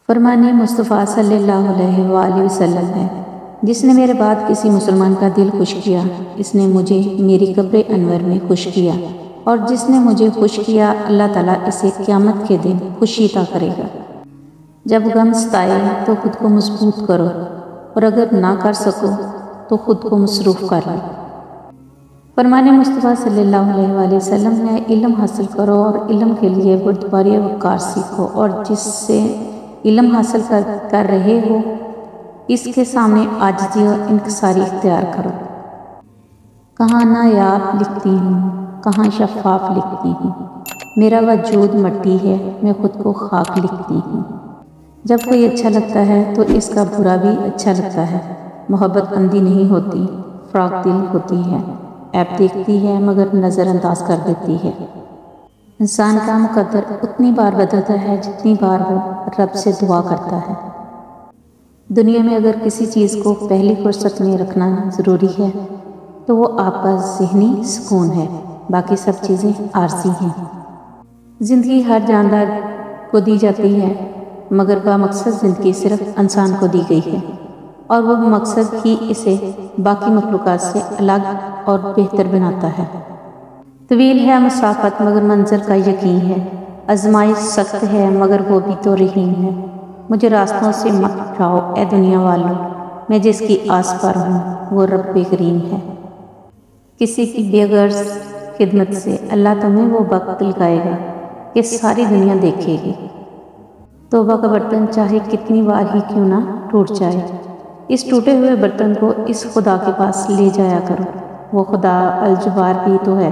فرمان مصطفیٰ صلی اللہ علیہ وآلہ وسلم ہے، جس نے میرے بعد کسی مسلمان کا دل خوش کیا، اس نے مجھے میری قبر انور میں خوش کیا، اور جس نے مجھے خوش کیا اللہ تعالیٰ اسے قیامت کے دن خوشی عطا کرے گا۔ جب غم ستائے تو خود کو مضبوط کرو، اور اگر نہ کر سکو تو خود کو مصروف کر لو۔ فرمان مصطفیٰ صلی اللہ علیہ وآلہ وسلم ہے، علم حاصل کرو اور علم کے لیے بردباری وقار سیکھو، اور جس سے علم حاصل کر رہے ہو اس کے سامنے عاجزی اور انکساری اختیار کرو۔ کہاں نایاب لکھتی ہوں، کہاں شفاف لکھتی ہوں، میرا وجود مٹی ہے، میں خود کو خاک لکھتی ہوں۔ جب کوئی اچھا لگتا ہے تو اس کا برا بھی اچھا لگتا ہے۔ محبت اندھی نہیں ہوتی، فراق دل ہوتی ہے، عیب دیکھتی ہے مگر نظر انداز کر دیتی ہے۔ انسان کا مقدر اتنی بار بدلتا ہے جتنی بار وہ رب سے دعا کرتا ہے۔ دنیا میں اگر کسی چیز کو پہلی فرصت میں رکھنا ضروری ہے تو وہ آپ کا ذہنی سکون ہے، باقی سب چیزیں عارضی ہیں۔ زندگی ہر جاندار کو دی جاتی ہے، مگر بامقصد زندگی صرف انسان کو دی گئی ہے، اور وہ مقصد ہی اسے باقی مخلوقات سے الگ اور بہتر بناتا ہے۔ طویل ہے مسافت مگر منزل کا یقین ہے، آزمائش سخت ہے مگر وہ بھی تو رحیم ہے۔ مجھے راستوں سے مت اٹھاؤ اے دنیا والوں، میں جس کی آس پر ہوں وہ رب کریم ہے۔ کسی کی بے غرض خدمت سے اللہ تمہیں وہ وقت دلائے گا کہ ساری دنیا دیکھے گی۔ توبہ کا برتن چاہے کتنی بار ہی کیوں نہ ٹوٹ جائے، اس ٹوٹے ہوئے برتن کو اس خدا کے پاس لے جایا کرو، وہ خدا الجبار بھی تو ہے،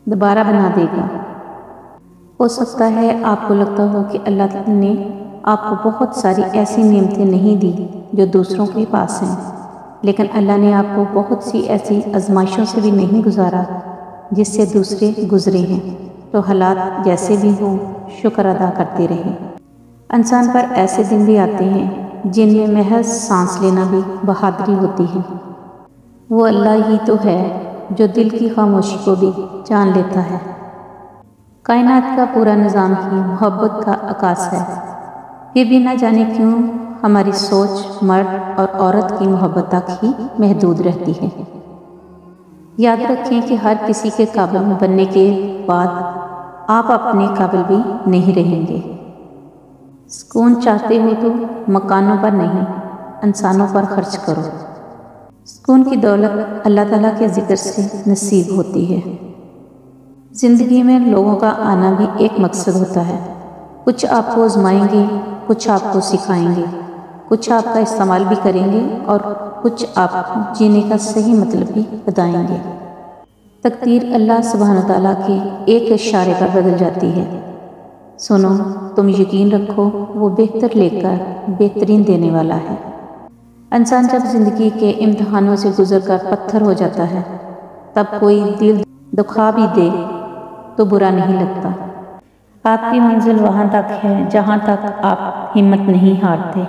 دوبارہ بنا دے گا۔ ہو سکتا ہے آپ کو لگتا ہو کہ اللہ نے آپ کو بہت ساری ایسی نعمتیں نہیں دی جو دوسروں کے پاس ہیں، لیکن اللہ نے آپ کو بہت سی ایسی آزمائشوں سے بھی نہیں گزارا جس سے دوسرے گزرے ہیں، تو حالات جیسے بھی ہوں شکر ادا کرتے رہیں۔ انسان پر ایسے دن بھی آتے ہیں جن میں محض سانس لینا بھی بہادری ہوتی ہے۔ وہ اللہ ہی تو ہے جو دل کی خاموشی کو بھی جان لیتا ہے۔ کائنات کا پورا نظام ہی محبت کا عکاس ہے، یہ بھی نہ جانے کیوں ہماری سوچ مرد اور عورت کی محبت تک ہی محدود رہتی ہے۔ یاد رکھیں کہ ہر کسی کے قابل بننے کے بعد آپ اپنے قابل بھی نہیں رہیں گے۔ سکون چاہتے ہو تو مکانوں پر نہیں، انسانوں پر خرچ کرو۔ سکون کی دولت اللہ تعالیٰ کے ذکر سے نصیب ہوتی ہے۔ زندگی میں لوگوں کا آنا بھی ایک مقصد ہوتا ہے، کچھ آپ کو آزمائیں گے، کچھ آپ کو سکھائیں گے، کچھ آپ کا استعمال بھی کریں گے اور کچھ آپ جینے کا صحیح مطلب بھی بتائیں گے۔ تقدیر اللہ سبحانہ تعالیٰ کے ایک اشارے پر بدل جاتی ہے۔ سنو، تم یقین رکھو وہ بہتر لے کر بہترین دینے والا ہے۔ انسان جب زندگی کے امتحانوں سے گزر کر پتھر ہو جاتا ہے تب کوئی دل دکھا بھی دے تو برا نہیں لگتا۔ آپ کی منزل وہاں تک ہے جہاں تک آپ ہمت نہیں ہارتے۔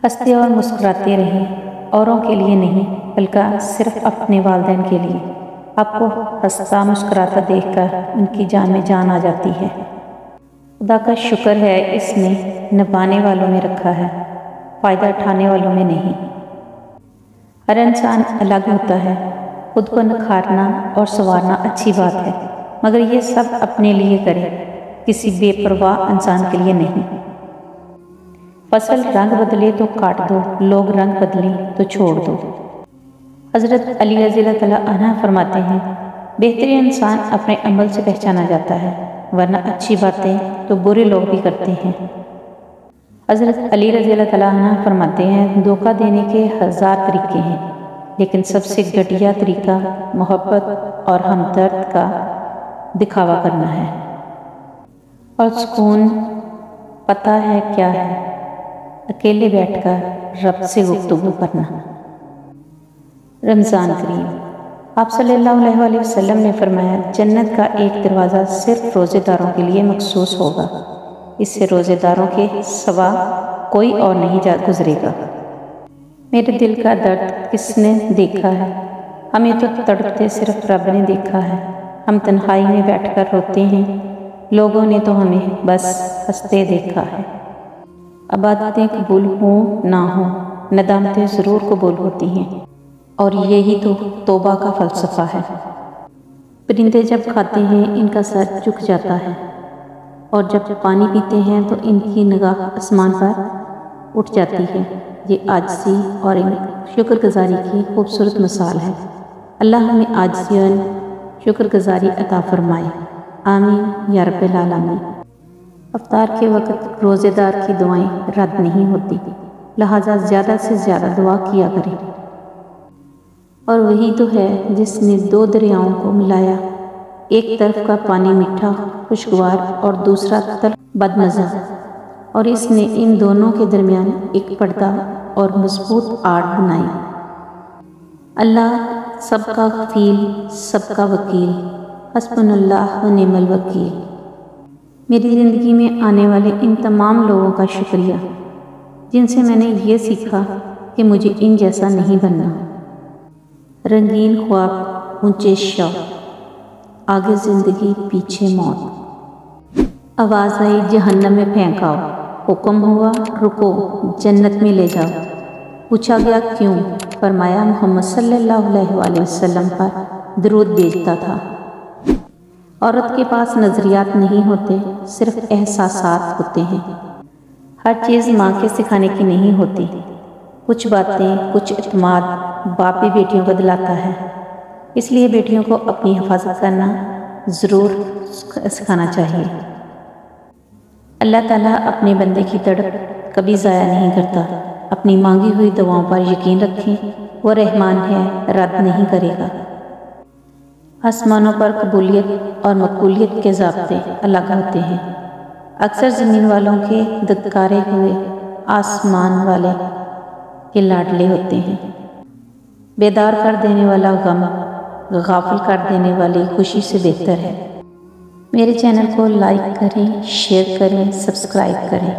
ہنستے اور مسکراتے رہیں، اوروں کے لیے نہیں بلکہ صرف اپنے والدین کے لیے۔ آپ کو ہنستا مسکراتا دیکھ کر ان کی جان میں جان آ جاتی ہے۔ خدا کا شکر ہے اس نے نبھانے والوں میں رکھا ہے، فائدہ اٹھانے والوں میں نہیں۔ ہر انسان الگ ہوتا ہے، خود کو نکھارنا اور سنوارنا اچھی بات ہے، مگر یہ سب اپنے لیے کرے، کسی بے پرواہ انسان کے لیے نہیں۔ فصل رنگ بدلے تو کاٹ دو، لوگ رنگ بدلیں تو چھوڑ دو۔ حضرت علی رضی اللہ تعالیٰ عنہ فرماتے ہیں، بہترین انسان اپنے عمل سے پہچانا جاتا ہے، ورنہ اچھی باتیں تو برے لوگ بھی کرتے ہیں۔ حضرت علی رضی اللہ تعالیٰ عنہ فرماتے ہیں، دھوکہ دینے کے 1000 طریقے ہیں، لیکن سب سے گھٹیا طریقہ محبت اور ہمدرد کا دکھاوا کرنا ہے۔ اور سکون پتہ ہے کیا ہے؟ اکیلے بیٹھ کر رب سے گفتگو کرنا۔ رمضان کریم۔ آپ صلی اللہ علیہ وآلہ وسلم نے فرمایا، جنت کا ایک دروازہ صرف روزے داروں کے لیے مخصوص ہوگا، اس سے روزے داروں کے سوا کوئی اور نہیں گزرے گا۔ میرے دل کا درد کس نے دیکھا ہے؟ ہمیں تو تڑپتے صرف رب نے دیکھا ہے۔ ہم تنہائی میں بیٹھ کر روتے ہیں، لوگوں نے تو ہمیں بس ہنستے دیکھا ہے۔ عبادتیں قبول ہوں نہ ہوں، ندامتیں ضرور قبول ہوتی ہیں، اور یہی تو توبہ کا فلسفہ ہے۔ پرندے جب کھاتے ہیں ان کا سر جھک جاتا ہے، اور جب پانی پیتے ہیں تو ان کی نگاہ آسمان پر اٹھ جاتی ہے۔ یہ عاجزی اور شکر گزاری کی خوبصورت مثال ہے۔ اللہ ہمیں عاجزی اور شکر گزاری عطا فرمائے، آمین یا رب العالمین۔ افطار کے وقت روزے دار کی دعائیں رد نہیں ہوتی، لہٰذا زیادہ سے زیادہ دعا کیا کریں۔ اور وہی تو ہے جس نے دو دریاؤں کو ملایا، ایک طرف کا پانی میٹھا خوشگوار اور دوسرا تلخ بدمزہ، اور اس نے ان دونوں کے درمیان ایک پردہ اور مضبوط آڑ بنائی۔ اللہ سب کا کفیل، سب کا وکیل، حسبنا اللہ و نعم الوکیل۔ میری زندگی میں آنے والے ان تمام لوگوں کا شکریہ جن سے میں نے یہ سیکھا کہ مجھے ان جیسا نہیں بننا۔ رنگین خواب، اونچے شوق، آگے زندگی پیچھے موت۔ آواز آئی جہنم میں پھینکاؤ، حکم ہوا رکو جنت میں لے جاؤ۔ پوچھا گیا کیوں؟ فرمایا محمد صلی اللہ علیہ وسلم پر درود بھیجتا تھا۔ عورت کے پاس نظریات نہیں ہوتے، صرف احساسات ہوتے ہیں۔ ہر چیز ماں کے سکھانے کی نہیں ہوتی، کچھ باتیں، کچھ اعتماد باپ بھی بیٹیوں کو دلاتا ہے۔ اس لیے بیٹیوں کو اپنی حفاظت کرنا ضرور سکھانا چاہیے۔ اللہ تعالیٰ اپنے بندے کی تڑپ کبھی ضائع نہیں کرتا۔ اپنی مانگی ہوئی دعاؤں پر یقین رکھیں، وہ رحمان ہے، رد نہیں کرے گا۔ آسمانوں پر قبولیت اور مقبولیت کے ضابطے الگ ہوتے ہیں۔ اکثر زمین والوں کے دتکارے ہوئے آسمان والے کے لاڈلے ہوتے ہیں۔ بیدار کر دینے والا غم غافل کر دینے والی خوشی سے بہتر ہے۔ میرے چینل کو لائک کریں، شیئر کریں، سبسکرائب کریں۔